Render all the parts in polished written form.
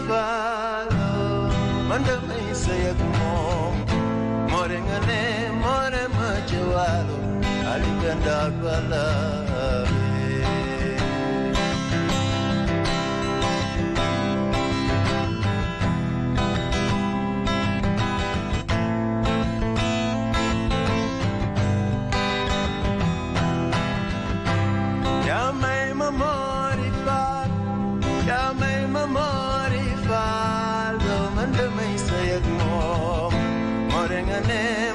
falo manda mai sayak mom more ngane more majwalo alipenda bala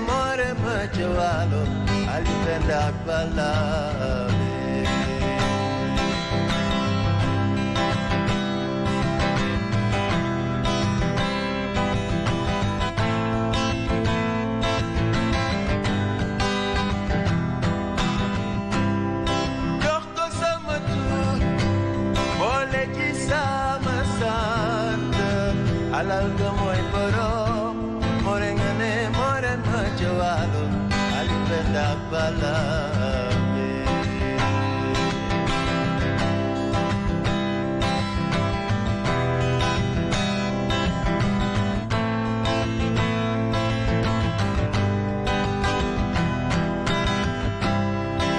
more majwalo alipenda bala Dokto sama tu boleh kisah santa alal gamoy paro Jawalo alipenda bala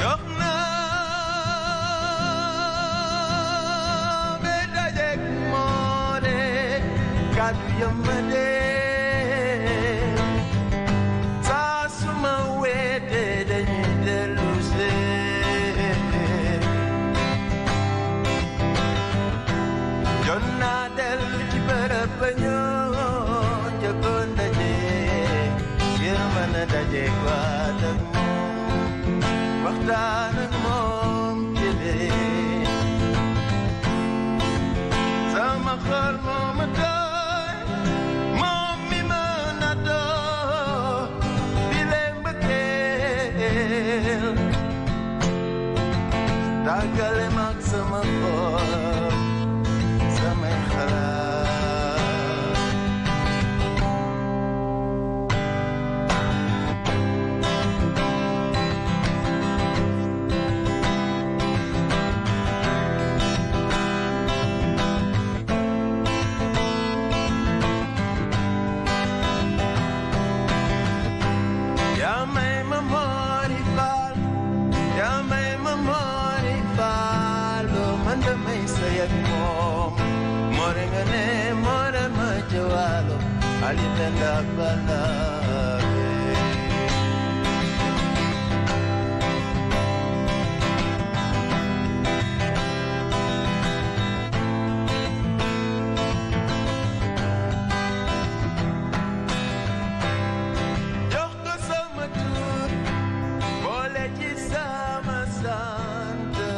Dokna beda jek more kadu yamade Banyo jagon daje Yermana daje kwadag mo Waktanag mong kili Sa makal mo matay Mong mimanado Bileng bakil Tagal magsama ko Sa may halal Morengane more majwalo alipenda bala Dokto sama tu boleh kisah santa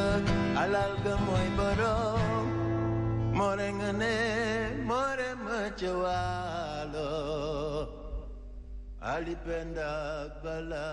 alal gamoy barong Morengane more majwalo alipenda bala